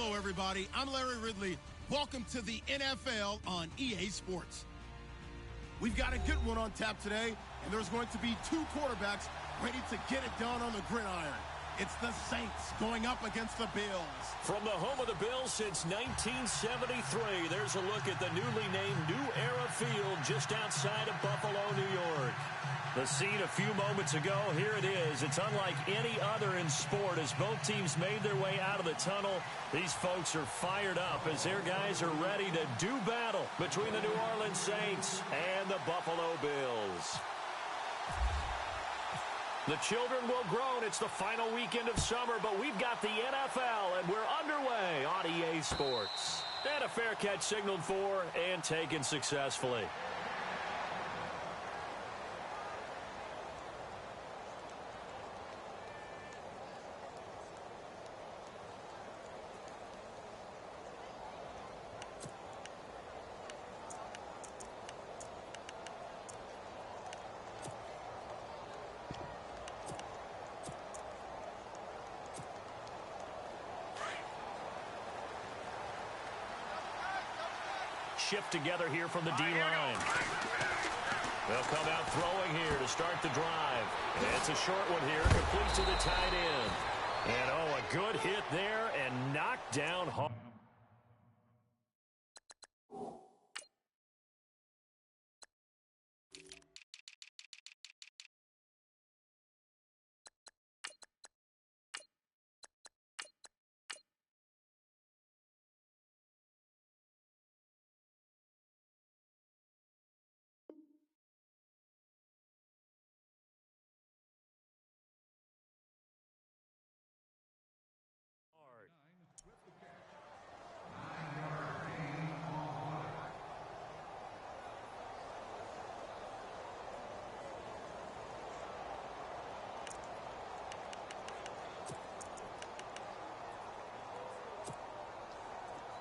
Hello, everybody. I'm Larry Ridley. Welcome to the NFL on EA Sports. We've got a good one on tap today, and there's going to be two quarterbacks ready to get it done on the gridiron. It's the Saints going up against the Bills. From the home of the Bills since 1973, there's a look at the newly named New Era Field just outside of Buffalo, New York. The scene a few moments ago, here it is. It's unlike any other in sport as both teams made their way out of the tunnel. These folks are fired up as their guys are ready to do battle between the New Orleans Saints and the Buffalo Bills. The children will groan. It's the final weekend of summer, but we've got the NFL, and we're underway on EA Sports. And a fair catch signaled for and taken successfully. Shift together here from the D-line. They'll come out throwing here to start the drive. And it's a short one here, complete to the tight end. And, oh, a good hit there and knocked down hard.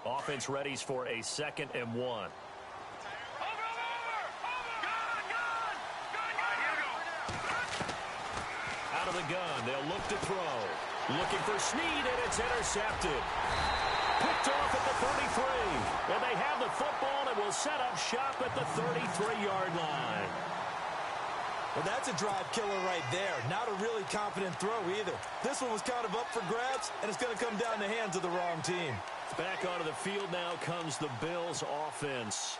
Offense readies for a 2nd and 1. Out of the gun, they'll look to throw. Looking for Snead, and it's intercepted. Picked off at the 33. And they have the football and will set up shop at the 33-yard line. Well, that's a drive killer right there. Not a really confident throw either. This one was kind of up for grabs, and it's going to come down the hands of the wrong team. Back onto the field now comes the Bills offense.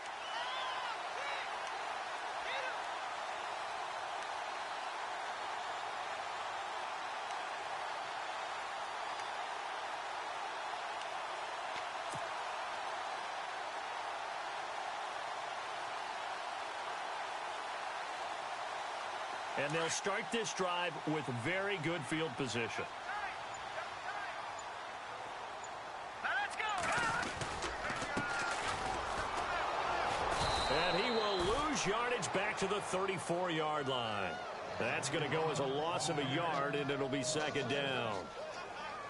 And they'll start this drive with very good field position. And he will lose yardage back to the 34-yard line. That's going to go as a loss of a yard, and it'll be 2nd down.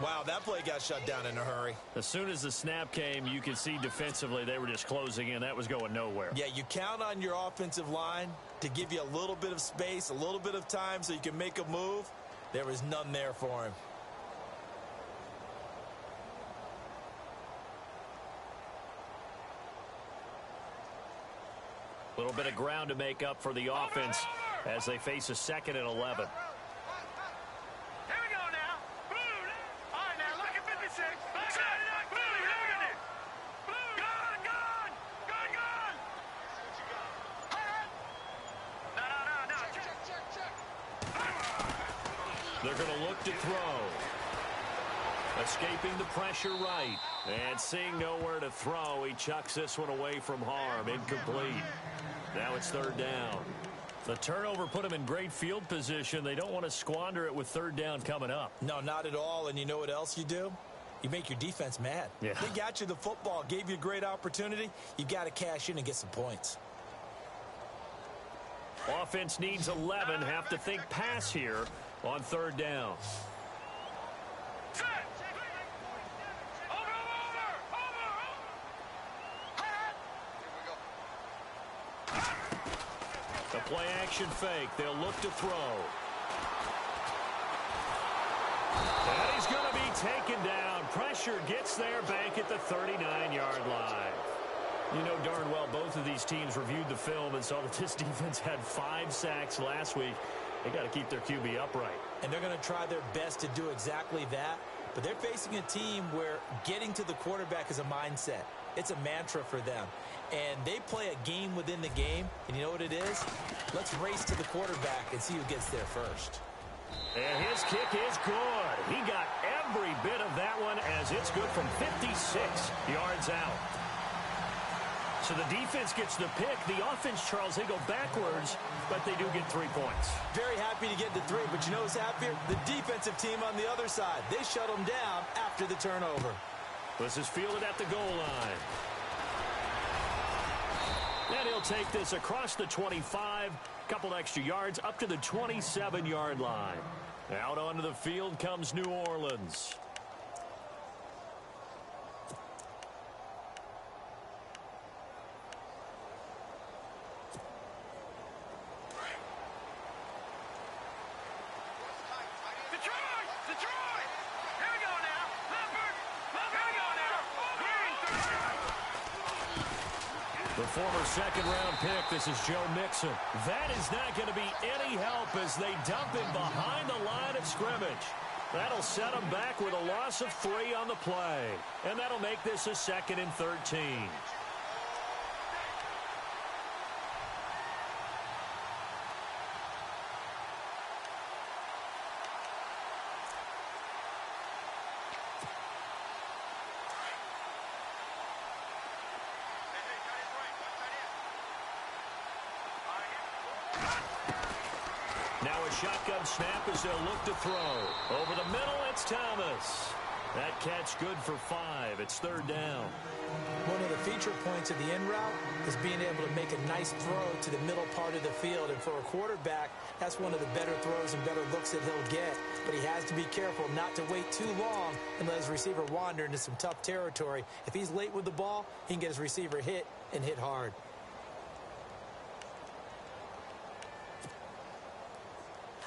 Wow, that play got shut down in a hurry. As soon as the snap came, you could see defensively they were just closing in. That was going nowhere. Yeah, you count on your offensive line to give you a little bit of space, a little bit of time so you can make a move. There was none there for him. A little bit of ground to make up for the offense as they face a 2nd and 11. They're going to look to throw. Escaping the pressure right. And seeing nowhere to throw, he chucks this one away from harm. Incomplete. Now it's 3rd down. The turnover put him in great field position. They don't want to squander it with 3rd down coming up. No, not at all. And you know what else you do? You make your defense mad. Yeah. They got you the football, gave you a great opportunity. You got to cash in and get some points. Offense needs 11. Have to think pass here on 3rd down. The play action fake. They'll look to throw. And he's going to be taken down. Pressure gets there back at the 39-yard line. You know darn well both of these teams reviewed the film and saw that this defense had 5 sacks last week. They got to keep their QB upright. And they're going to try their best to do exactly that. But they're facing a team where getting to the quarterback is a mindset. It's a mantra for them. And they play a game within the game. And you know what it is? Let's race to the quarterback and see who gets there first. And his kick is good. He got every bit of that one as it's good from 56 yards out. So the defense gets the pick. The offense, Charles, they go backwards, but they do get 3 points. Very happy to get the 3, but you know who's happier? The defensive team on the other side. They shut them down after the turnover. This is fielded at the goal line. And he'll take this across the 25, couple extra yards up to the 27-yard line. Out onto the field comes New Orleans. The former second-round pick, this is Joe Mixon. That is not going to be any help as they dump him behind the line of scrimmage. That'll set him back with a loss of 3 on the play. And that'll make this a 2nd and 13. Now a shotgun snap as they'll look to throw. Over the middle, it's Thomas. That catch good for 5. It's 3rd down. One of the feature points of the in route is being able to make a nice throw to the middle part of the field. And for a quarterback, that's one of the better throws and better looks that he'll get. But he has to be careful not to wait too long and let his receiver wander into some tough territory. If he's late with the ball, he can get his receiver hit and hit hard.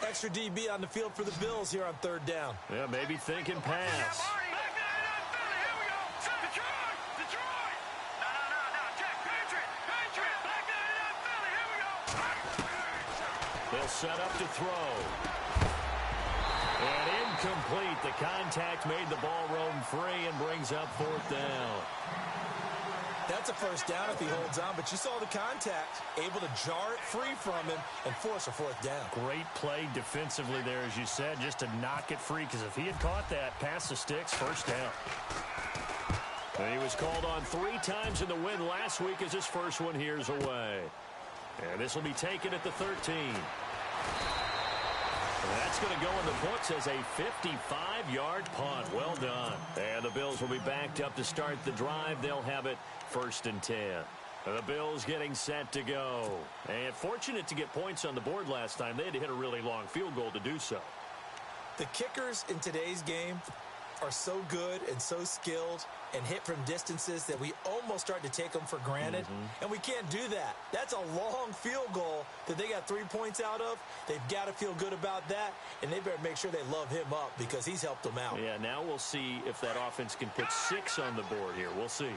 Extra DB on the field for the Bills here on 3rd down. Yeah, maybe thinking pass. They'll set up to throw. And incomplete. The contact made the ball roam free and brings up 4th down. That's a 1st down if he holds on, but you saw the contact, able to jar it free from him and force a 4th down. Great play defensively there, as you said, just to knock it free, because if he had caught that, past the sticks, 1st down. And he was called on 3 times in the win last week as his first one here's away. And this will be taken at the 13. And that's going to go in the books as a 55-yard punt. Well done. And the Bills will be backed up to start the drive. They'll have it 1st and 10. The Bills getting set to go. And fortunate to get points on the board last time. They had to hit a really long field goal to do so. The kickers in today's game are so good and so skilled and hit from distances that we almost start to take them for granted. And we can't do that. That's a long field goal that they got 3 points out of. They've got to feel good about that, and they better make sure they love him up because he's helped them out. Yeah, now we'll see if that offense can put 6 on the board here. We'll see.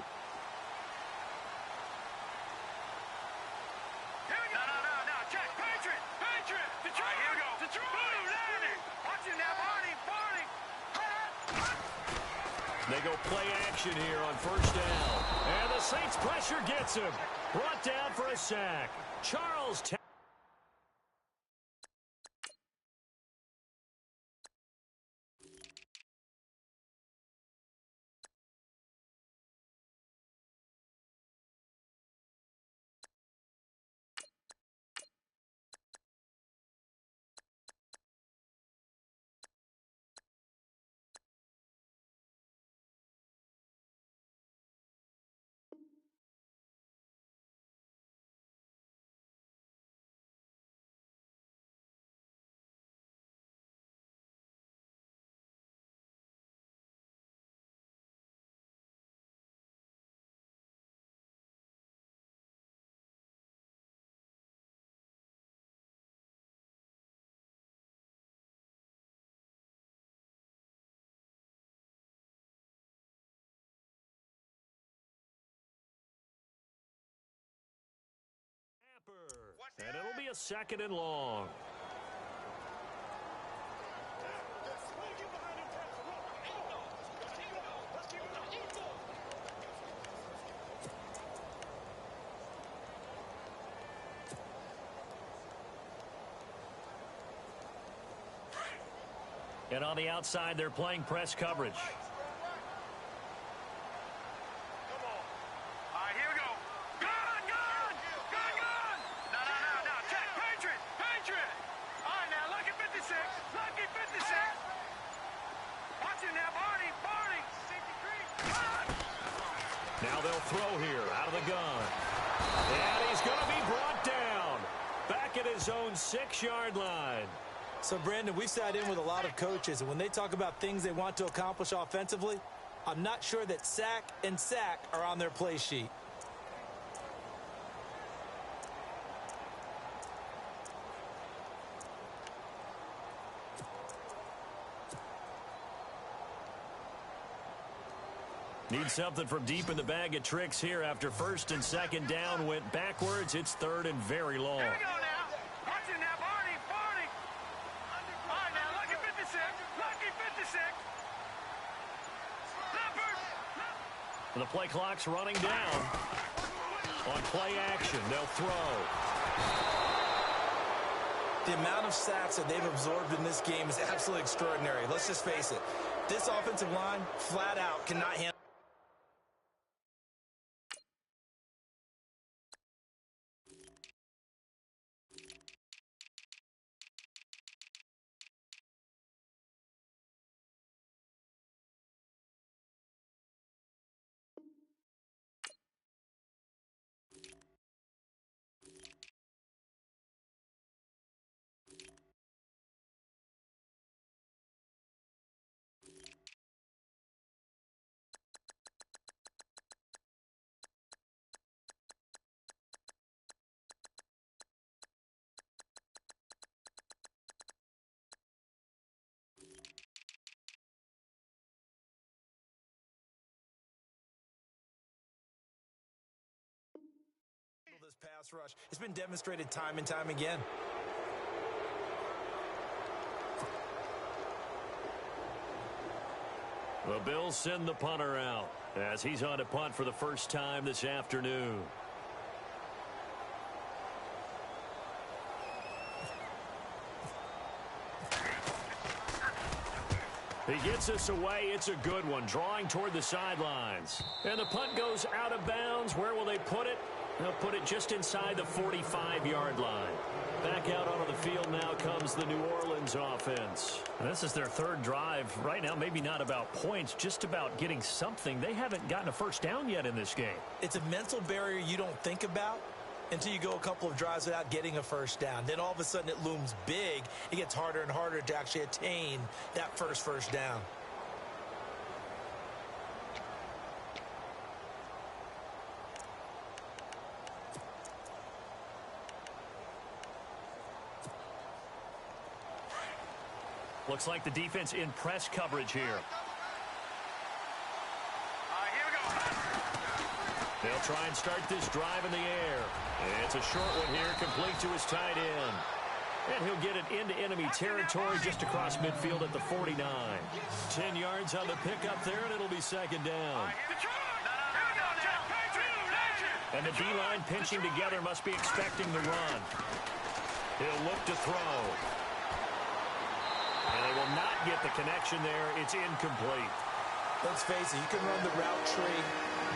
They go play action here on 1st down. And the Saints pressure gets him. Brought down for a sack. Charles And it'll be a 2nd and long. And on the outside, they're playing press coverage. Come on. All right, here we go. Gun! No. Check. Patriot. All right, now, lucky 56. Watch it now, Barney. Now they'll throw here out of the gun. And he's going to be brought down. Back at his own 6-yard line. So, Brandon, we've sat in with a lot of coaches, and when they talk about things they want to accomplish offensively, I'm not sure that sack and sack are on their play sheet. Need something from deep in the bag of tricks here after 1st and 2nd down went backwards. It's 3rd and very long. Here we go now. Watch it now, Barney. All right, now, lucky 56. The play clock's running down. On play action, they'll throw. The amount of sacks that they've absorbed in this game is absolutely extraordinary. Let's just face it. This offensive line, flat out, cannot handle. This pass rush. It's been demonstrated time and time again. The Bills send the punter out as he's on to punt for the first time this afternoon. He gets us away. It's a good one, drawing toward the sidelines. And the punt goes out of bounds. Where will they put it? They'll put it just inside the 45-yard line. Back out onto the field now comes the New Orleans offense. And this is their 3rd drive. Right now, maybe not about points, just about getting something. They haven't gotten a first down yet in this game. It's a mental barrier you don't think about until you go a couple of drives without getting a first down. Then all of a sudden it looms big. It gets harder and harder to actually attain that first down. Looks like the defense in press coverage here. All right, here we go. They'll try and start this drive in the air. It's a short one here, complete to his tight end. And he'll get it into enemy territory just across midfield at the 49. 10 yards on the pickup there, and it'll be 2nd down. And the D-line pinching together must be expecting the run. He'll look to throw. And they will not get the connection there. It's incomplete. Let's face it, you can run the route tree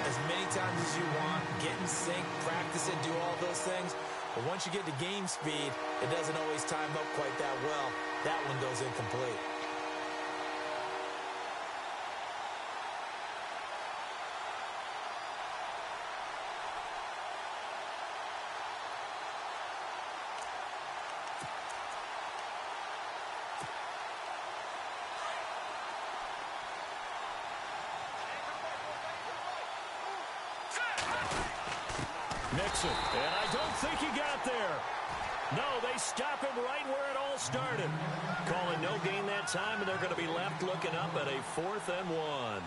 as many times as you want, get in sync, practice it, do all those things. But once you get to game speed, it doesn't always time up quite that well. That one goes incomplete. Nixon, and I don't think he got there. No, they stop him right where it all started. Calling no gain that time, and they're going to be left looking up at a 4th and 1.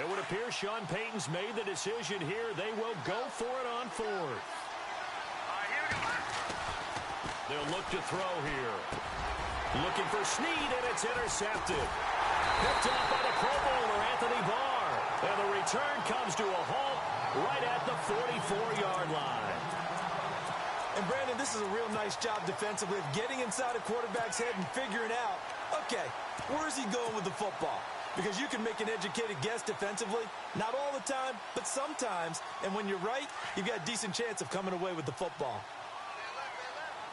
It would appear Sean Payton's made the decision here. They will go for it on fourth. They'll look to throw here. Looking for Snead, and it's intercepted. Picked up by the Pro Bowler, Anthony Barr. And the return comes to a halt right at the 44-yard line. And, Brandon, this is a real nice job defensively of getting inside a quarterback's head and figuring out, okay, where's he going with the football? Because you can make an educated guess defensively. Not all the time, but sometimes. And when you're right, you've got a decent chance of coming away with the football.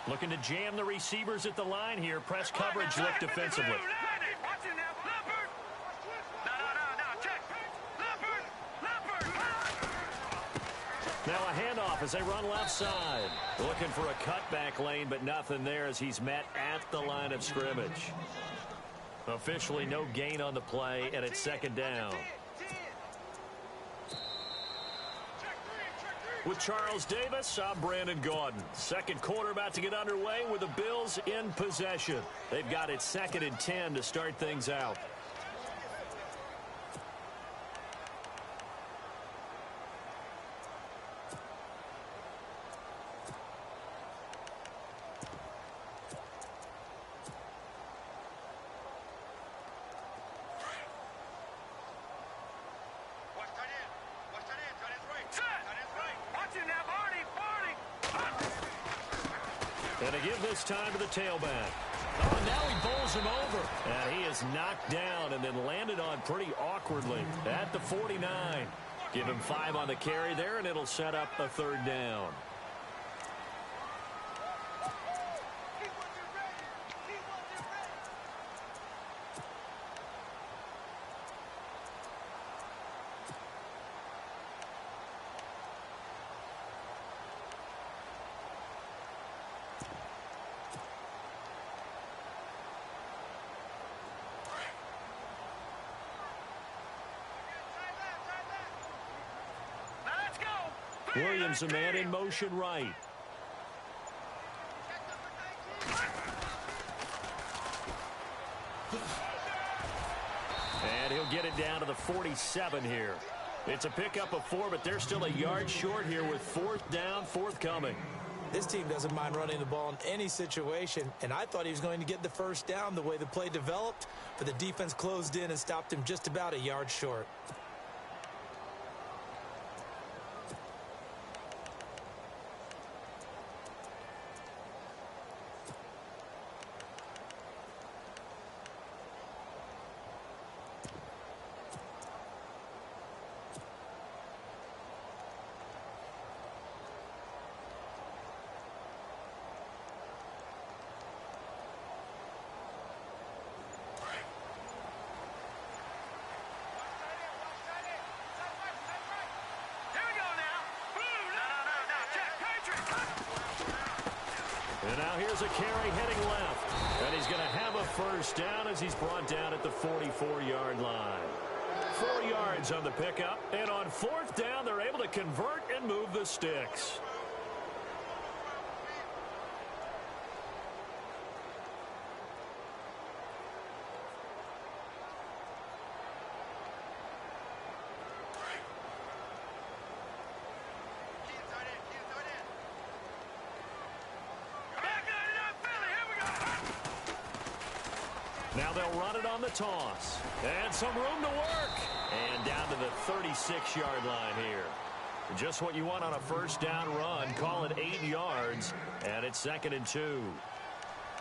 Looking to jam the receivers at the line here. Press coverage look defensively. Now a handoff as they run left side. Looking for a cutback lane, but nothing there as he's met at the line of scrimmage. Officially no gain on the play, and it's second down. With Charles Davis, I'm Brandon Gaudin. Second quarter about to get underway with the Bills in possession. They've got it 2nd and 10 to start things out. And to give this time to the tailback. Oh, now he bowls him over. And he is knocked down and then landed on pretty awkwardly at the 49. Give him 5 on the carry there, and it'll set up a 3rd down. Williams, a man in motion right. And he'll get it down to the 47 here. It's a pickup of 4, but they're still a yard short here with 4th down, forthcoming. This team doesn't mind running the ball in any situation, and I thought he was going to get the 1st down the way the play developed, but the defense closed in and stopped him just about a yard short. And now here's a carry heading left. And he's going to have a 1st down as he's brought down at the 44-yard line. 4 yards on the pickup. And on 4th down, they're able to convert and move the sticks. Now they'll run it on the toss. And some room to work. And down to the 36-yard line here. Just what you want on a 1st down run. Call it 8 yards. And it's 2nd and 2.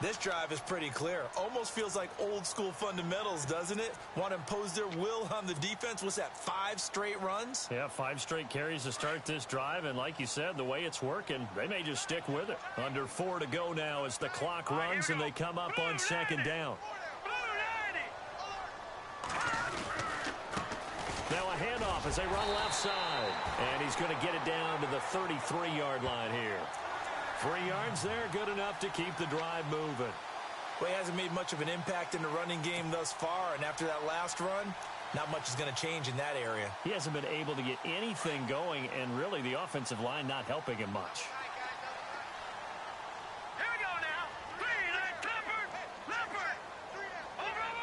This drive is pretty clear. Almost feels like old school fundamentals, doesn't it? Want to impose their will on the defense. What's that, 5 straight runs? Yeah, 5 straight carries to start this drive. And like you said, the way it's working, they may just stick with it. Under 4 to go now as the clock runs and they come up on 2nd down. Now a handoff as they run left side. And he's going to get it down to the 33-yard line here. 3 yards there, good enough to keep the drive moving. Well, he hasn't made much of an impact in the running game thus far, and after that last run, not much is going to change in that area. He hasn't been able to get anything going, and really the offensive line not helping him much. Here we go now. Leopard. Over.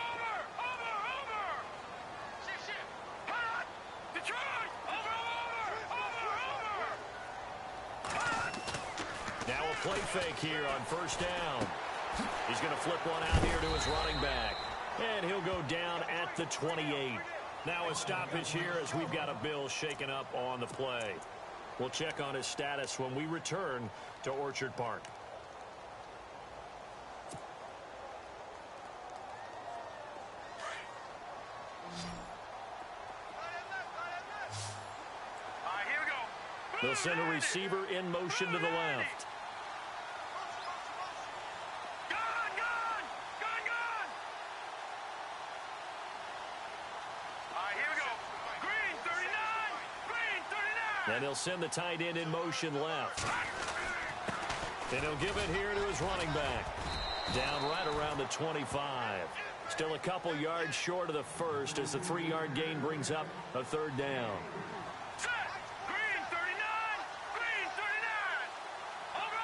Now a play fake here on first down. He's going to flip one out here to his running back. And he'll go down at the 28. Now a stoppage here as we've got a Bill shaken up on the play. We'll check on his status when we return to Orchard Park. Here we go. They'll send a receiver in motion to the left. And he'll send the tight end in motion left. And he'll give it here to his running back. Down right around the 25. Still a couple yards short of the first as the 3-yard gain brings up a third down. Set. Green 39. Green 39. Over.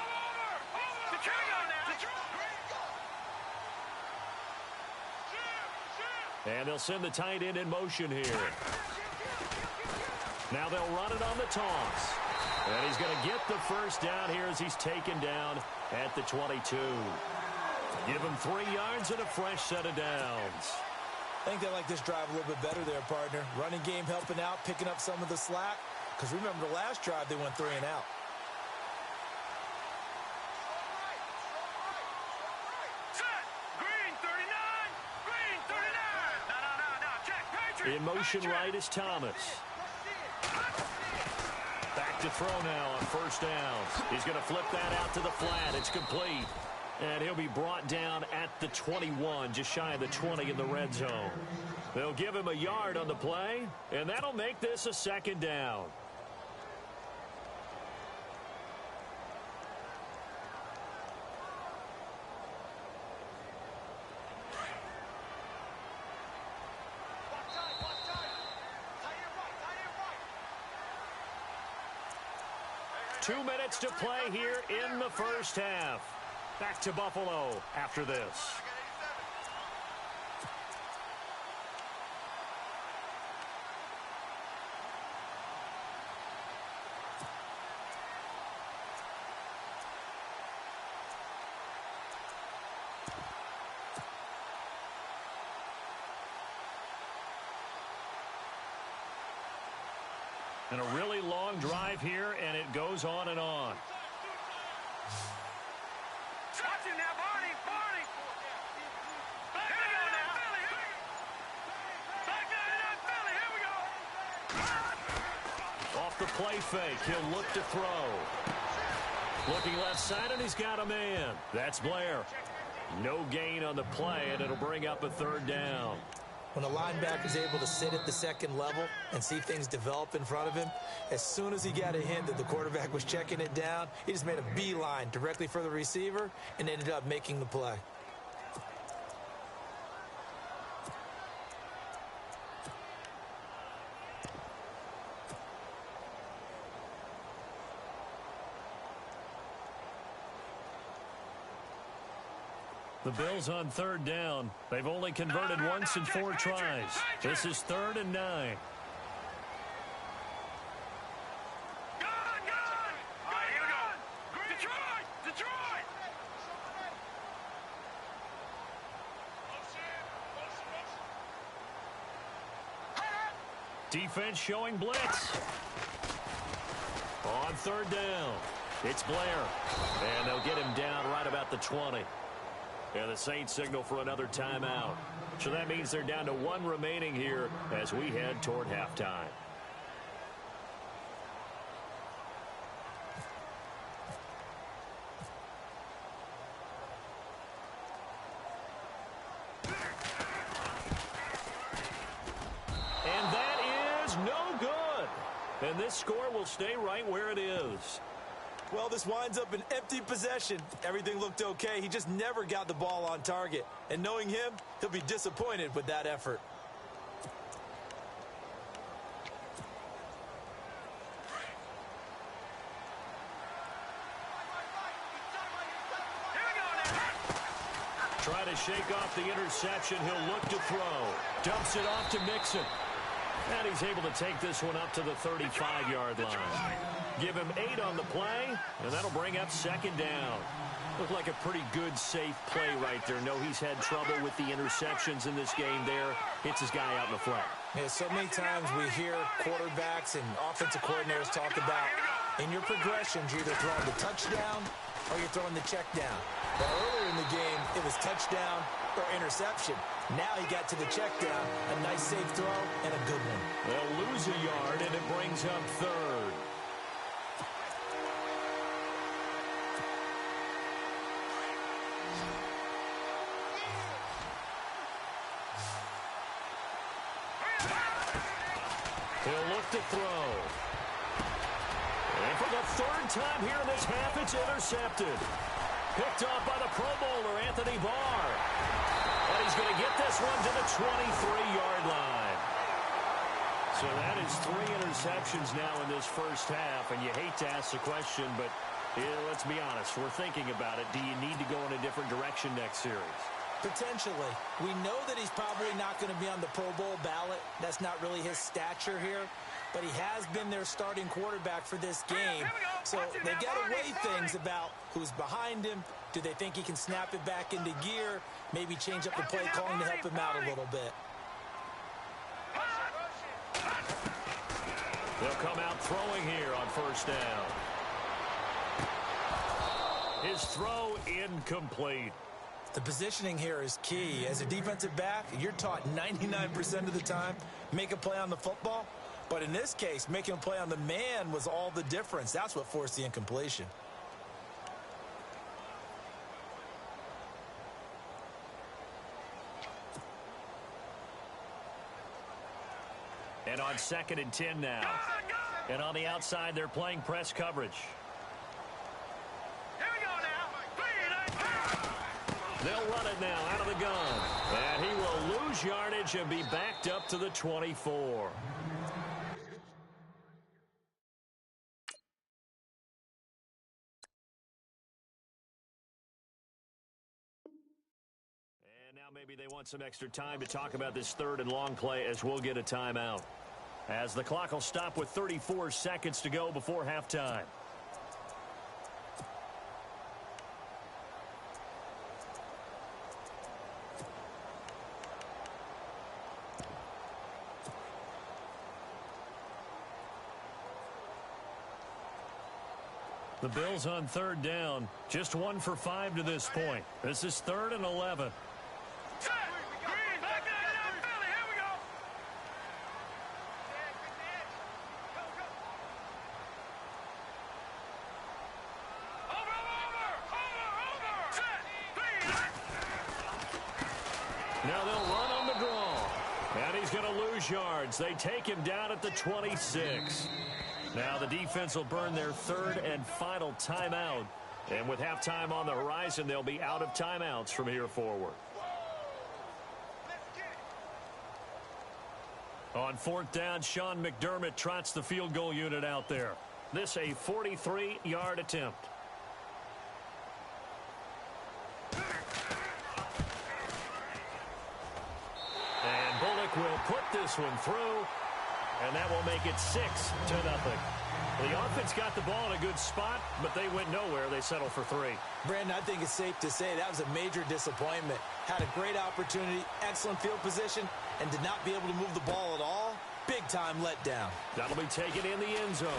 Now. And they'll send the tight end in motion here. Now they'll run it on the toss. And he's going to get the first down here as he's taken down at the 22. Give him 3 yards and a fresh set of downs. I think they like this drive a little bit better there, partner. Running game helping out, picking up some of the slack. Because remember the last drive, they went 3 and out. Set. Green 39. Green 39. No. Check. Patriot. In motion right is Thomas. Back to throw now on first down. He's going to flip that out to the flat. It's complete. And he'll be brought down at the 21, just shy of the 20 in the red zone. They'll give him a yard on the play, and that'll make this a second down. Two minutes to play here in the first half. Back to Buffalo after this. And a really long drive here, and it goes on and on. Watching now, Barney. Back now, Philly. Back now, Philly. Here we go. Off the play fake, he'll look to throw. Looking left side, and he's got a man. That's Blair. No gain on the play, and it'll bring up a third down. When a linebacker is able to sit at the second level and see things develop in front of him, as soon as he got a hint that the quarterback was checking it down, he just made a beeline directly for the receiver and ended up making the play. The Bills on third down. They've only converted once in 4 tries. This is 3rd and 9. Gun! All right, here we go. Detroit! Defense showing blitz. On third down, it's Blair. And they'll get him down right about the 20. And the Saints signal for another timeout. So that means they're down to 1 remaining here as we head toward halftime. And that is no good. And this score will stay right where it is. Well, this winds up an empty possession. Everything looked okay. He just never got the ball on target. And knowing him, he'll be disappointed with that effort. Try to shake off the interception. He'll look to throw. Dumps it off to Mixon. And he's able to take this one up to the 35-yard line. Give him 8 on the play, and that'll bring up second down. Looked like a pretty good, safe play right there. No, he's had trouble with the interceptions in this game there. Hits his guy out in the flat. Yeah, so many times we hear quarterbacks and offensive coordinators talk about in your progressions, you're either throwing the touchdown or you're throwing the check down. But earlier in the game, it was touchdown or interception. Now he got to the check down, a nice safe throw, and a good one. They'll lose a yard, and it brings up third. He'll look to throw. And for the third time here in this half, it's intercepted. Picked off by the Pro Bowler, Anthony Barr. And he's going to get this one to the 23-yard line. So that is 3 interceptions now in this first half. And you hate to ask the question, but let's be honest. We're thinking about it. Do you need to go in a different direction next series? Potentially. We know that he's probably not going to be on the Pro Bowl ballot. That's not really his stature here. But he has been their starting quarterback for this game. So they've got to weigh things about who's behind him. Do they think he can snap it back into gear? Maybe change up the play calling to help him out a little bit. They'll come out throwing here on first down. His throw incomplete. The positioning here is key. As a defensive back, you're taught 99% of the time, make a play on the football. But in this case, making a play on the man was all the difference. That's what forced the incompletion. And on 2nd and 10 now. And on the outside, they're playing press coverage. They'll run it now out of the gun. And he will lose yardage and be backed up to the 24. And now maybe they want some extra time to talk about this 3rd and long play as we'll get a timeout. As the clock will stop with 34 seconds to go before halftime. The Bills on 3rd down. Just 1 for 5 to this point. This is 3rd and 11. Now they'll run on the draw. And he's going to lose yards. They take him down at the 26. Now the defense will burn their 3rd and final timeout. And with halftime on the horizon, they'll be out of timeouts from here forward. On 4th down, Sean McDermott trots the field goal unit out there. This a 43-yard attempt. And Bullock will put this one through. And that will make it 6-0. The offense got the ball in a good spot, but they went nowhere. They settled for 3. Brandon, I think it's safe to say that was a major disappointment. Had a great opportunity, excellent field position, and did not be able to move the ball at all. Big-time letdown. That'll be taken in the end zone.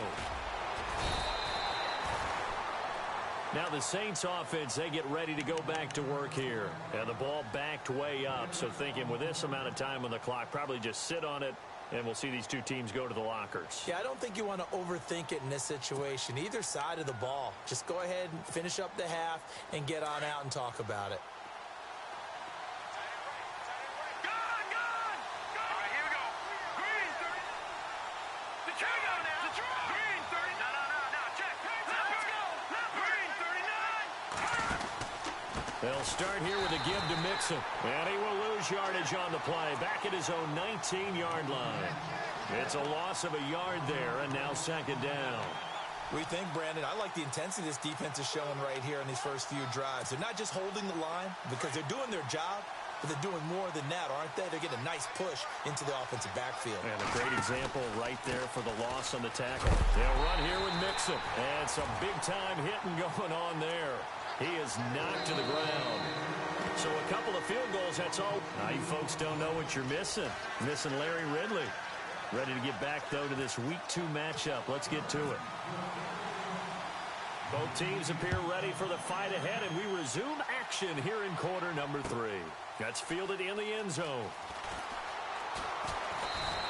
Now the Saints offense, they get ready to go back to work here. And the ball backed way up, so thinking with this amount of time on the clock, probably just sit on it. And we'll see these two teams go to the lockers. Yeah, I don't think you want to overthink it in this situation. Either side of the ball. Just go ahead and finish up the half and get on out and talk about it. They'll start here with a give to Mixon. And he will lose yardage on the play. Back at his own 19-yard line. It's a loss of a yard there, and now 2nd down. We think, Brandon, I like the intensity this defense is showing right here in these first few drives. They're not just holding the line because they're doing their job, but they're doing more than that, aren't they? They're getting a nice push into the offensive backfield. And a great example right there for the loss on the tackle. They'll run here with Mixon. And some big-time hitting going on there. He is knocked to the ground. So a couple of field goals, that's all. Now you folks don't know what you're missing. Missing Larry Ridley. Ready to get back, though, to this Week 2 matchup. Let's get to it. Both teams appear ready for the fight ahead, and we resume action here in quarter number 3. That's fielded in the end zone.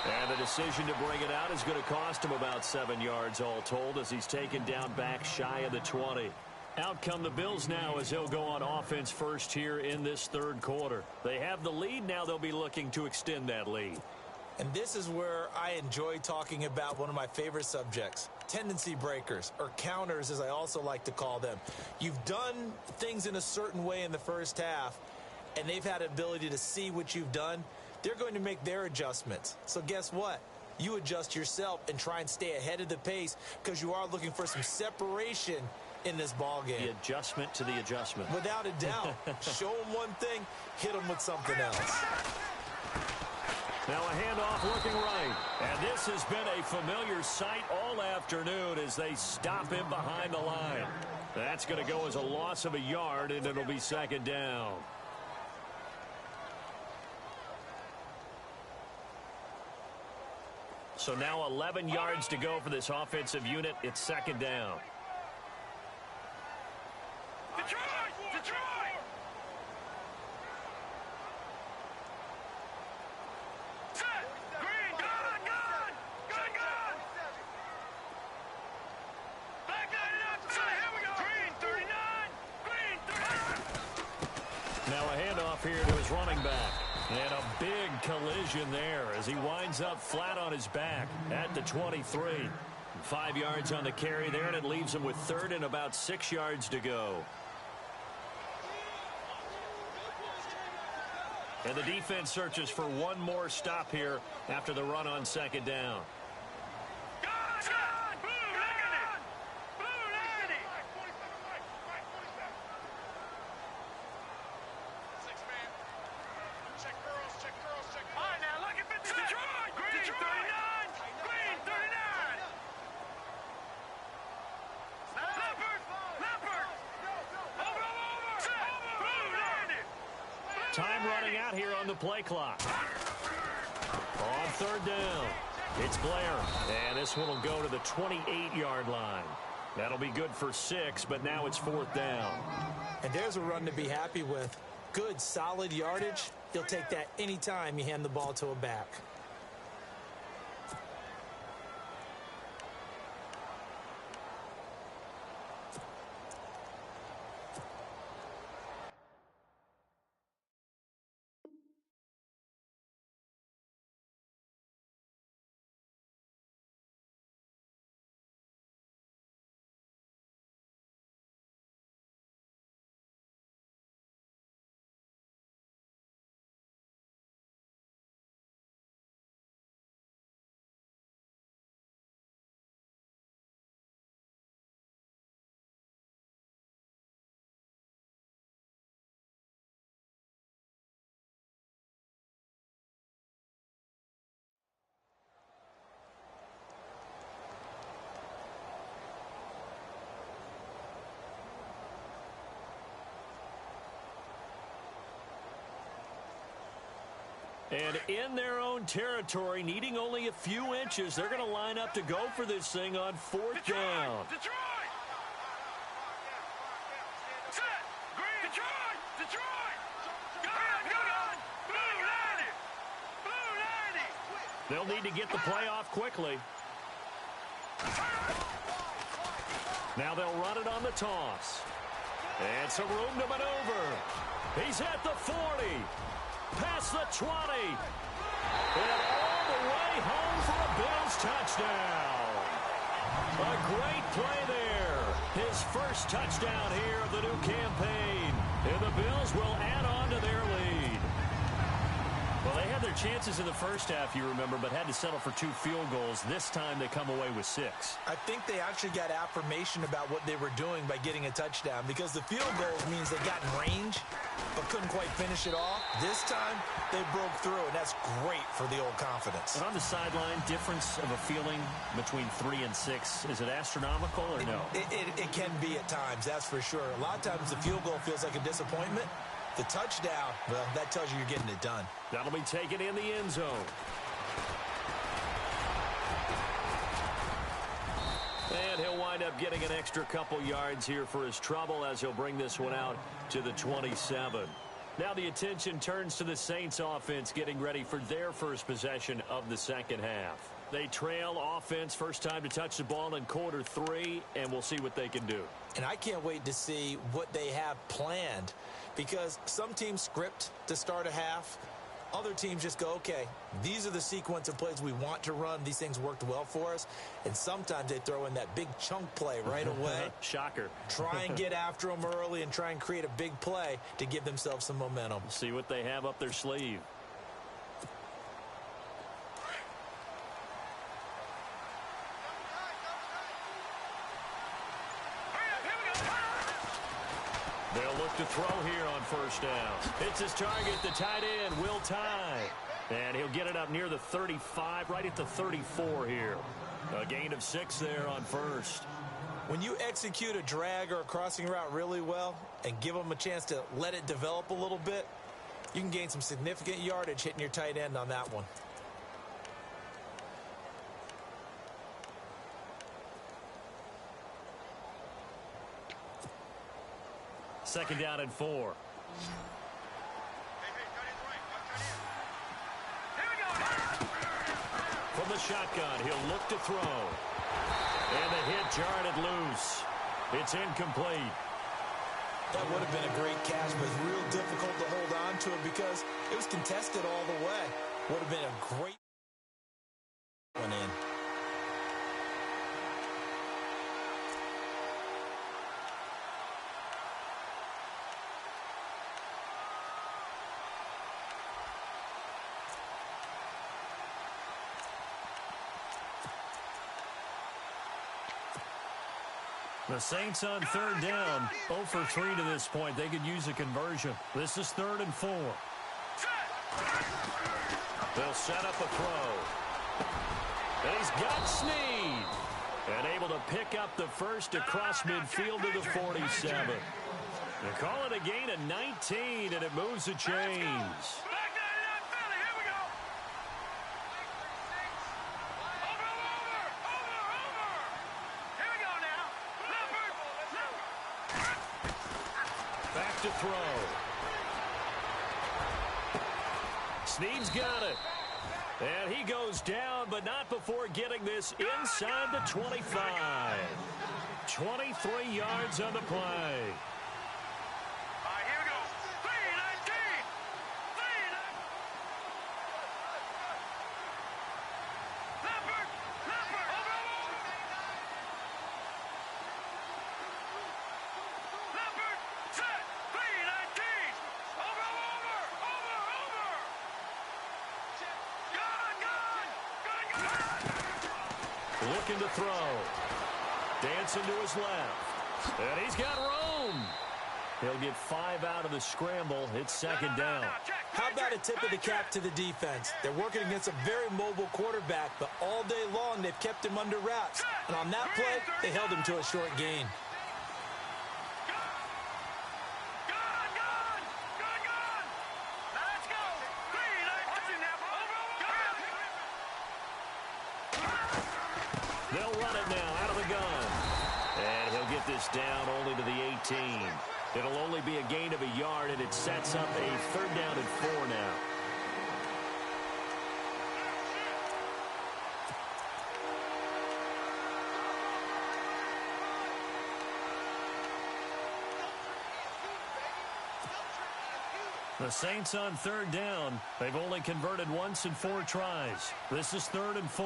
And the decision to bring it out is going to cost him about 7 yards all told as he's taken down back shy of the 20. Out come the Bills now as he'll go on offense first here in this third quarter. They have the lead. Now they'll be looking to extend that lead. And this is where I enjoy talking about one of my favorite subjects, tendency breakers, or counters as I also like to call them. You've done things in a certain way in the first half, and they've had ability to see what you've done. They're going to make their adjustments. So guess what? You adjust yourself and try and stay ahead of the pace because you are looking for some separation in this ball game. The adjustment to the adjustment. Without a doubt. Show them one thing, hit them with something else. Now a handoff looking right. And this has been a familiar sight all afternoon as they stop him behind the line. That's going to go as a loss of a yard, and it'll be second down. So now 11 yards to go for this offensive unit. It's second down. Detroit! Detroit! Set! Green! Gun! Gun! Gun! Gun! Back line up! Set! Here we go! Green 39! Green 39! Now a handoff here to his running back. And a big collision there as he winds up flat on his back at the 23. 5 yards on the carry there, and it leaves him with third and about 6 yards to go. And the defense searches for one more stop here after the run on second down. Time running out here on the play clock. On third down, it's Blair. And this one will go to the 28-yard line. That'll be good for 6, but now it's fourth down. And there's a run to be happy with. Good, solid yardage. You'll take that anytime you hand the ball to a back. And in their own territory, needing only a few inches, they're going to line up to go for this thing on fourth down. Detroit! Set! Green! Detroit! Detroit! Gun! Gun! Blue 90! Blue 90! They'll need to get the play off quickly. Now they'll run it on the toss. And some room to maneuver. He's at the 40. Past the 20. And all the way home for a Bills touchdown. A great play there. His first touchdown here of the new campaign. And the Bills will add on to their lead. Well, they had their chances in the first half, you remember, but had to settle for 2 field goals. This time they come away with 6. I think they actually got affirmation about what they were doing by getting a touchdown, because the field goals means they got in range but couldn't quite finish it off. This time they broke through, and that's great for the old confidence. And on the sideline, difference of a feeling between 3 and 6, is it astronomical or no? It can be at times, that's for sure. A lot of times the field goal feels like a disappointment. The touchdown, well, that tells you you're getting it done. That'll be taken in the end zone. And he'll wind up getting an extra couple yards here for his trouble as he'll bring this one out to the 27. Now the attention turns to the Saints offense getting ready for their first possession of the second half. They trail offense, first time to touch the ball in quarter 3, and we'll see what they can do. And I can't wait to see what they have planned, because some teams script to start a half. Other teams just go, okay, these are the sequence of plays we want to run. These things worked well for us. And sometimes they throw in that big chunk play right away. Shocker. Try and get after them early and try and create a big play to give themselves some momentum. See what they have up their sleeve. They'll look to throw here on first down. It's his target, the tight end, Will Tye. And he'll get it up near the 35, right at the 34 here. A gain of 6 there on first. When you execute a drag or a crossing route really well and give them a chance to let it develop a little bit, you can gain some significant yardage hitting your tight end on that one. Second down and 4. From the shotgun, he'll look to throw. And the hit jarred it loose. It's incomplete. That would have been a great catch, but it's real difficult to hold on to it because it was contested all the way. Would have been a great one in. The Saints on third down, 0 for 3 to this point. They could use a conversion. This is 3rd and 4. They'll set up a throw. And he's got Snead. And able to pick up the first across midfield to the 47. They call it a gain of 19, and it moves the chains. To throw. Snead's got it. And he goes down, but not before getting this inside the 25. 23 yards on the play. Here we go. 3-19. Leopard. Leopard. Set. 3-19. Over. Gun. Looking to throw. Dancing to his left. And he's got room. He'll get 5 out of the scramble. It's second down. How about a tip of the cap to the defense? They're working against a very mobile quarterback, but all day long they've kept him under wraps. And on that play, they held him to a short gain. Let's go. 3-19. They'll run it now out of the gun. And he'll get this down only to the 18. It'll only be a gain of a yard, and it sets up a 3rd down and 4 now. The Saints on 3rd down. They've only converted once in 4 tries. This is 3rd and 4.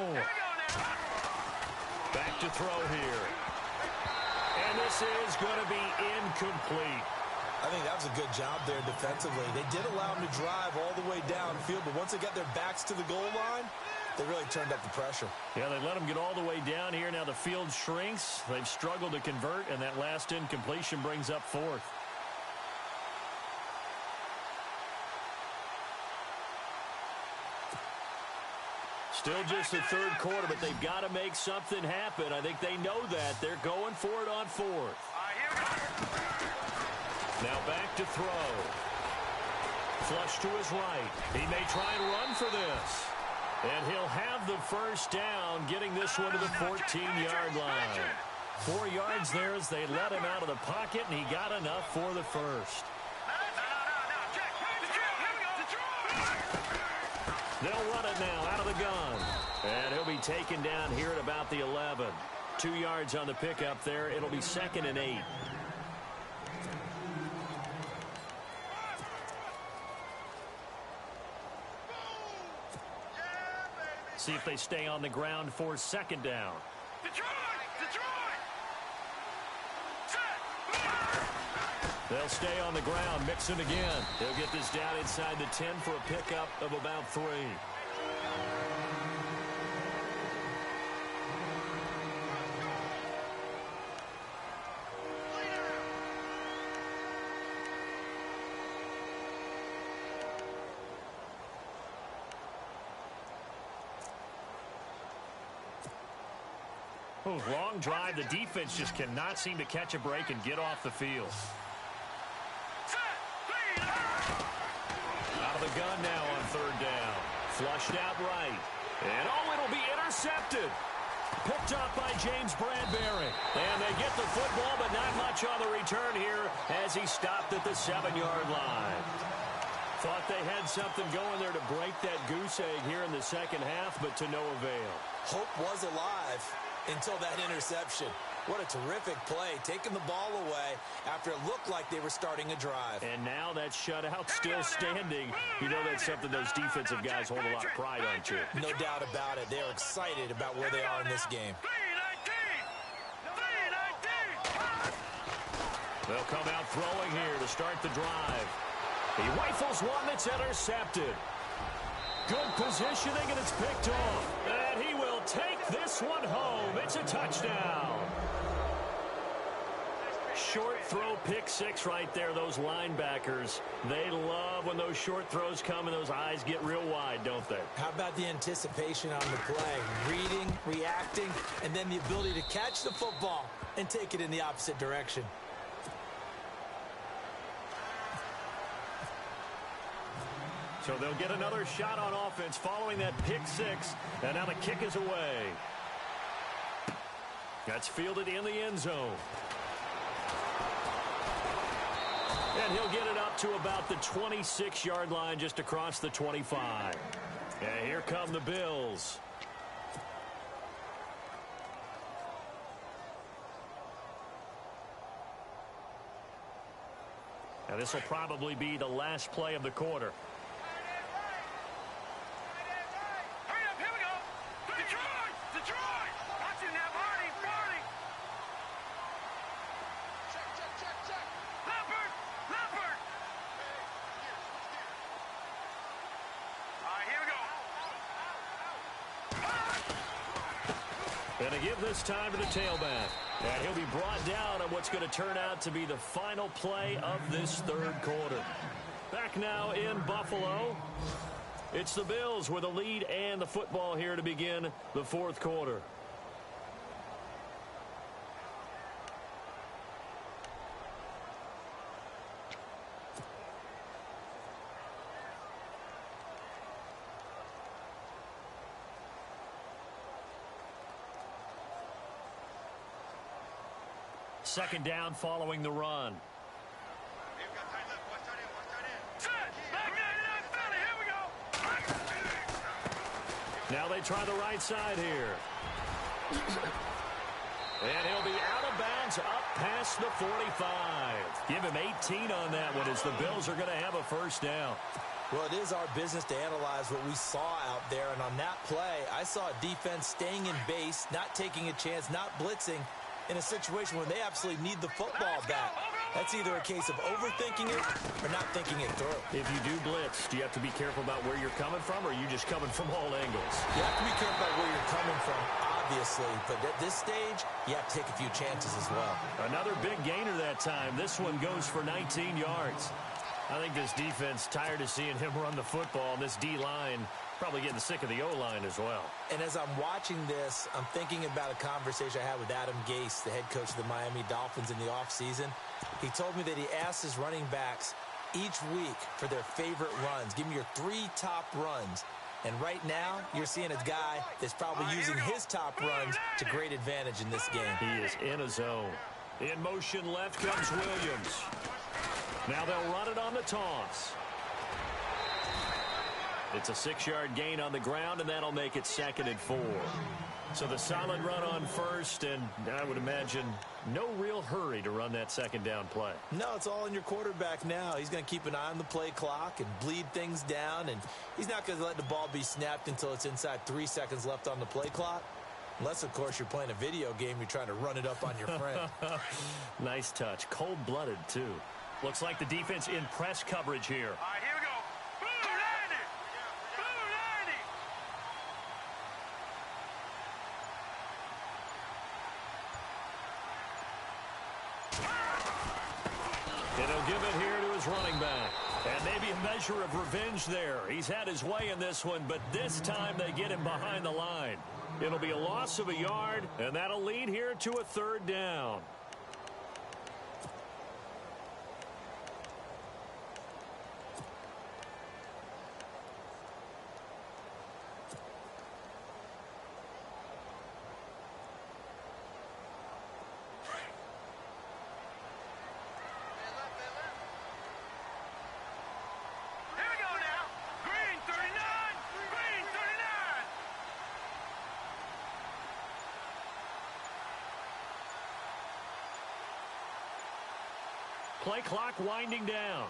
Back to throw here. And this is going to be incomplete. I think that was a good job there defensively. They did allow them to drive all the way downfield, but once they got their backs to the goal line, they really turned up the pressure. Yeah, they let them get all the way down here. Now the field shrinks. They've struggled to convert, and that last incompletion brings up fourth. Still just the third quarter, but they've got to make something happen. I think they know that. They're going for it on fourth. Now back to throw. Flush to his right. He may try and run for this. And he'll have the first down, getting this one to the 14-yard line. 4 yards there as they let him out of the pocket, and he got enough for the first. They'll run it now out of the gun. And he'll be taken down here at about the 11. 2 yards on the pickup there. It'll be 2nd and 8. See if they stay on the ground for 2nd down. They'll stay on the ground, mix it again. They'll get this down inside the 10 for a pickup of about 3. Oh, long drive. The defense just cannot seem to catch a break and get off the field. Out of the gun now on 3rd down. Flushed out right. And it'll be intercepted. Picked up by James Bradbury. And they get the football, but not much on the return here as he stopped at the 7-yard line. Thought they had something going there to break that goose egg here in the second half, but to no avail. Hope was alive until that interception. What a terrific play, taking the ball away after it looked like they were starting a drive. And now that shutout still standing. You know that's something those defensive guys hold a lot of pride on, too. No doubt about it. They're excited about where they are in this game. They'll come out throwing here to start the drive. He rifles one that's intercepted. Good positioning, and it's picked off. And he will take this one home. It's a touchdown. Short throw, pick 6 right there. Those linebackers, they love when those short throws come and those eyes get real wide, don't they? How about the anticipation on the play? Reading, reacting, and then the ability to catch the football and take it in the opposite direction. So they'll get another shot on offense following that pick 6. And now the kick is away. That's fielded in the end zone. And he'll get it up to about the 26-yard line, just across the 25. And here come the Bills. Now this will probably be the last play of the quarter. And to give this time to the tailback. And he'll be brought down on what's going to turn out to be the final play of this 3rd quarter. Back now in Buffalo. It's the Bills with a lead and the football here to begin the 4th quarter. Second down following the run. Now they try the right side here. And he'll be out of bounds up past the 45. Give him 18 on that one as the Bills are going to have a first down. Well, it is our business to analyze what we saw out there. And on that play, I saw a defense staying in base, not taking a chance, not blitzing, in a situation where they absolutely need the football back. That's either a case of overthinking it or not thinking it through. If you do blitz, do you have to be careful about where you're coming from, or are you just coming from all angles? You have to be careful about where you're coming from, obviously, but at this stage, you have to take a few chances as well. Another big gainer that time. This one goes for 19 yards. I think this defense tired of seeing him run the football, and this D-line probably getting sick of the O-line as well. And as I'm watching this, I'm thinking about a conversation I had with Adam Gase, the head coach of the Miami Dolphins in the offseason. He told me that he asked his running backs each week for their favorite runs. Give me your 3 top runs. And right now, you're seeing a guy that's probably using his top runs to great advantage in this game. He is in a zone. In motion left comes Williams. Now they'll run it on the toss. It's a 6-yard gain on the ground, and that'll make it 2nd and 4. So the solid run on first, and I would imagine no real hurry to run that 2nd down play. No, it's all in your quarterback now. He's going to keep an eye on the play clock and bleed things down, and he's not going to let the ball be snapped until it's inside 3 seconds left on the play clock. Unless, of course, you're playing a video game, you're trying to run it up on your friend. Nice touch. Cold-blooded, too. Looks like the defense in press coverage here. All right, here we go. Blue 90. Blue 90. And he'll give it here to his running back. And maybe a measure of revenge there. He's had his way in this one, but this time they get him behind the line. It'll be a loss of a yard, and that'll lead here to a 3rd down. Play clock winding down.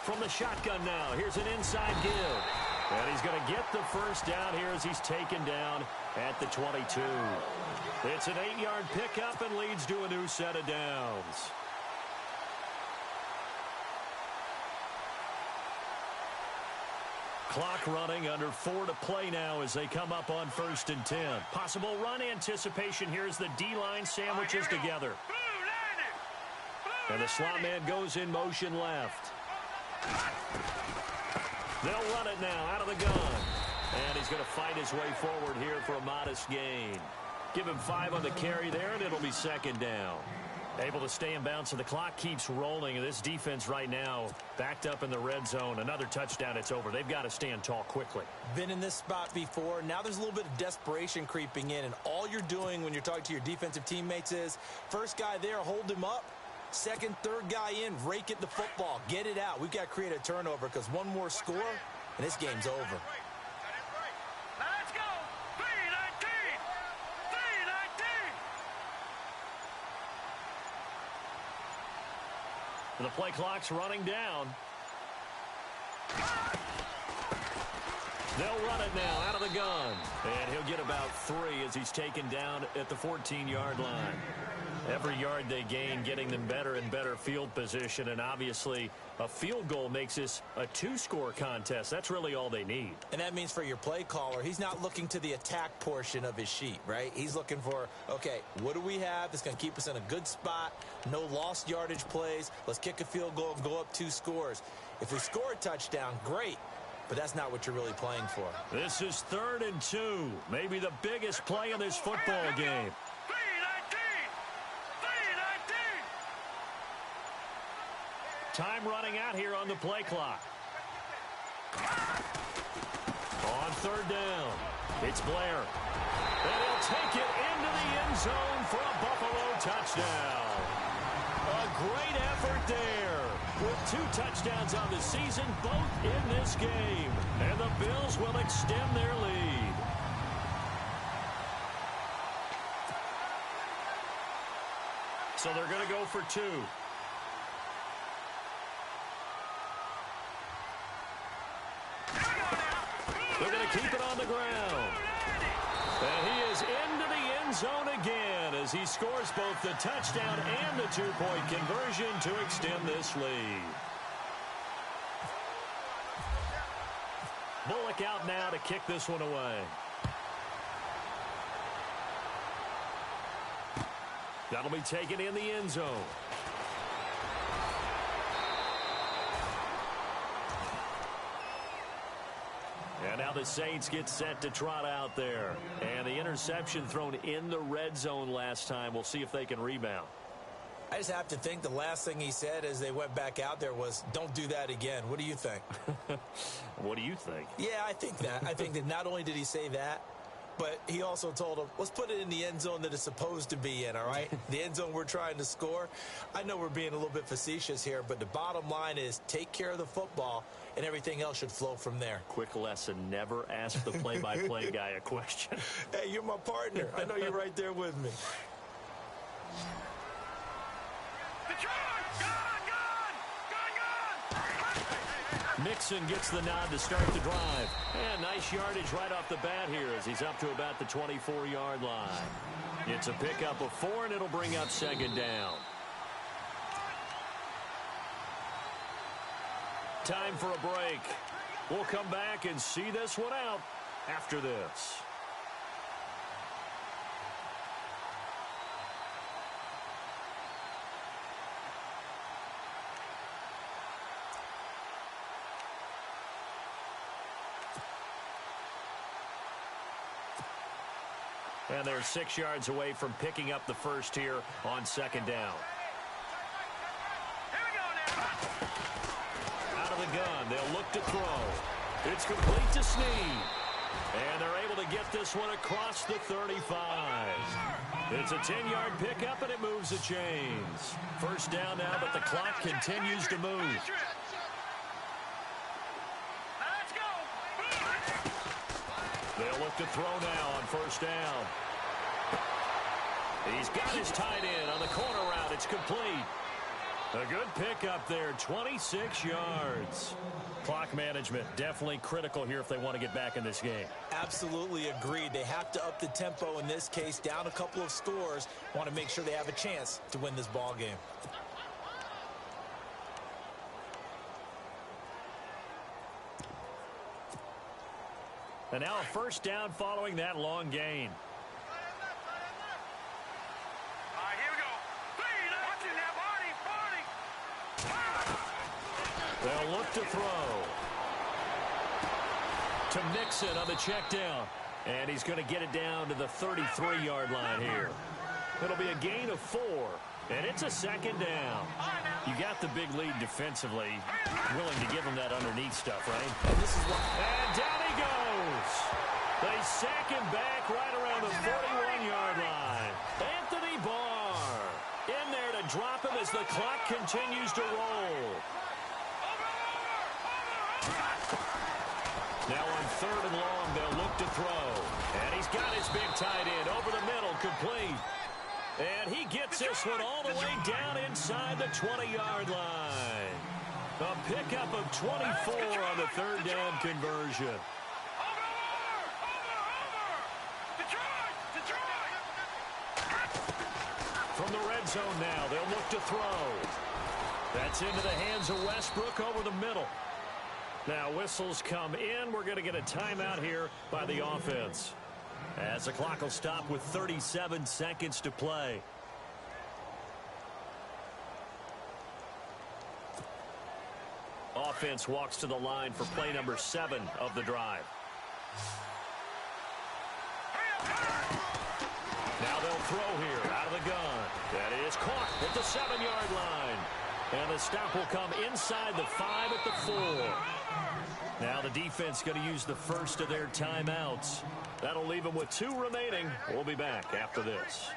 From the shotgun now, here's an inside give. And he's going to get the 1st down here as he's taken down at the 22. It's an 8-yard pickup and leads to a new set of downs. Clock running, under 4 to play now as they come up on 1st and 10. Possible run anticipation here as the D-line sandwiches together. And the slot man goes in motion left. They'll run it now out of the gun. And he's going to fight his way forward here for a modest gain. Give him 5 on the carry there, and it'll be 2nd down. Able to stay in bounds, so the clock keeps rolling. And this defense right now backed up in the red zone. Another touchdown, it's over. They've got to stand tall quickly. Been in this spot before. Now there's a little bit of desperation creeping in. And all you're doing when you're talking to your defensive teammates is, first guy there, hold him up. 2nd, 3rd guy in, rake at the football. Get it out. We've got to create a turnover because one more score, and this game's over. Let's go. 319. 319. The play clock's running down. They'll run it now out of the gun. And he'll get about 3 as he's taken down at the 14-yard line. Every yard they gain, getting them better and better field position. And obviously, a field goal makes this a 2-score contest. That's really all they need. And that means for your play caller, he's not looking to the attack portion of his sheet, right? He's looking for, okay, what do we have that's going to keep us in a good spot? No lost yardage plays. Let's kick a field goal and go up 2 scores. If we score a touchdown, great. But that's not what you're really playing for. This is 3rd and 2. Maybe the biggest play in this football game. Time running out here on the play clock. On 3rd down, it's Blair. And he'll take it into the end zone for a Buffalo touchdown. A great effort there. With 2 touchdowns on the season, both in this game. And the Bills will extend their lead. So they're going to go for 2. They're going to keep it on the ground. And he is into the end end zone again as he scores both the touchdown and the two-point conversion to extend this lead. Bullock out now to kick this one away. That'll be taken in the end zone. And now the Saints get set to trot out there. And the interception thrown in the red zone last time. We'll see if they can rebound. I just have to think the last thing he said as they went back out there was, don't do that again. What do you think? What do you think? Yeah, I think that. I think that not only did he say that, but he also told him, let's put it in the end zone that it's supposed to be in, all right? The end zone we're trying to score. I know we're being a little bit facetious here, but the bottom line is take care of the football, and everything else should flow from there. Quick lesson, never ask the play-by-play guy a question. Hey, you're my partner. I know you're right there with me. Mixon gets the nod to start the drive. And nice yardage right off the bat here as he's up to about the 24-yard line. It's a pickup of 4, and it'll bring up second down. Time for a break. We'll come back and see this one out after this. And they're 6 yards away from picking up the first here on second down. Out of the gun, they'll look to throw. It's complete to Snead. And they're able to get this one across the 35. It's a 10-yard pickup, and it moves the chains. First down now, but the clock continues to move. They'll look to throw now on first down. He's got his tight end on the corner route. It's complete. A good pickup there, 26 yards. Clock management definitely critical here if they want to get back in this game. Absolutely agreed. They have to up the tempo in this case, down a couple of scores. Want to make sure they have a chance to win this ball game. And now a first down following that long gain. They'll look to throw. To Mixon on the check down. And he's going to get it down to the 33-yard line here. It'll be a gain of 4. And it's a second down. You got the big lead defensively. Willing to give him that underneath stuff, right? And down he goes. They sack him back right around the 41-yard line. Anthony Barr in there to drop him as the clock continues to roll. Now on third and long, they'll look to throw. And he's got his big tight end over the middle, complete. And he gets this one all the way down inside the 20-yard line. A pickup of 24 on the third down conversion. From the red zone now, they'll look to throw. That's into the hands of Westbrook over the middle. Now whistles come in. We're going to get a timeout here by the offense, as the clock will stop with 37 seconds to play. Offense walks to the line for play number 7 of the drive. Now they'll throw here out of the gun. That is caught at the 7-yard line. And the stop will come inside the 5 at the 4. Now the defense going to use the first of their timeouts. That'll leave them with 2 remaining. We'll be back after this.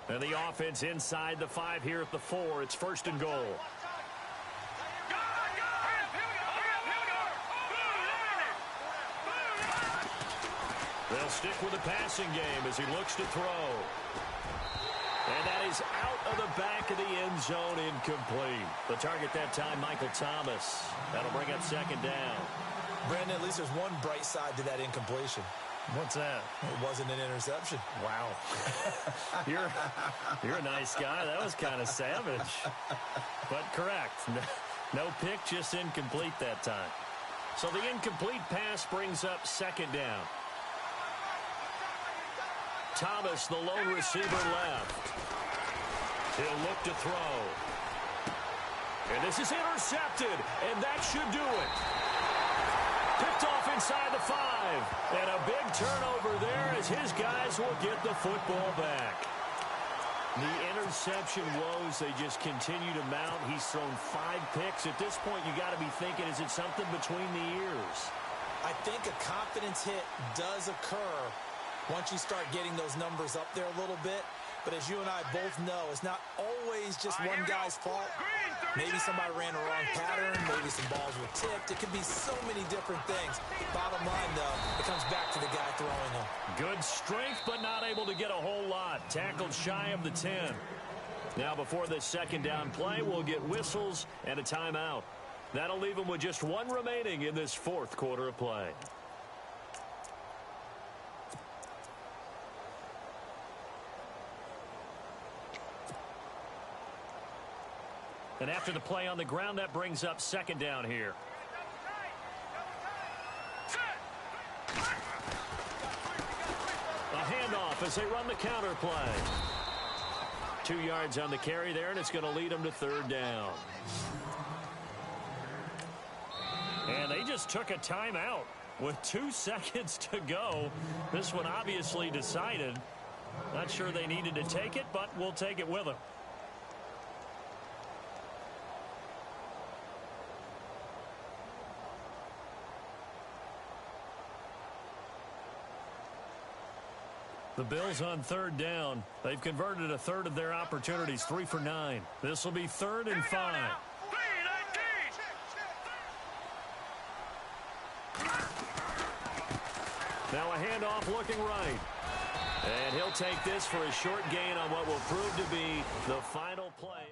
And the offense inside the 5 here at the 4. It's first and goal. They'll stick with the passing game as he looks to throw. And that is out of the back of the end zone, incomplete. The target that time, Michael Thomas. That'll bring up second down. Brandon, at least there's one bright side to that incompletion. What's that? It wasn't an interception. Wow. You're a nice guy. That was kind of savage. But correct. No pick, just incomplete that time. So the incomplete pass brings up second down. Thomas, the lone receiver, left. He'll look to throw. And this is intercepted, and that should do it. Picked off inside the 5. And a big turnover there as his guys will get the football back. The interception woes, they just continue to mount. He's thrown 5 picks. At this point, you got to be thinking, is it something between the ears? I think a confidence hit does occur once you start getting those numbers up there a little bit. But as you and I both know, it's not always just one guy's fault. Maybe somebody ran a wrong pattern. Maybe some balls were tipped. It could be so many different things. Bottom line, though, it comes back to the guy throwing them. Good strength, but not able to get a whole lot. Tackled shy of the 10. Now, before this second down play, we'll get whistles and a timeout. That'll leave them with just one remaining in this fourth quarter of play. And after the play on the ground, that brings up second down here. A handoff as they run the counter play. 2 yards on the carry there, and it's going to lead them to third down. And they just took a timeout with 2 seconds to go. This one obviously decided. Not sure they needed to take it, but we'll take it with them. The Bills on third down. They've converted a third of their opportunities, 3 for 9. This will be 3rd and 5. Now a handoff looking right. And he'll take this for a short gain on what will prove to be the final play.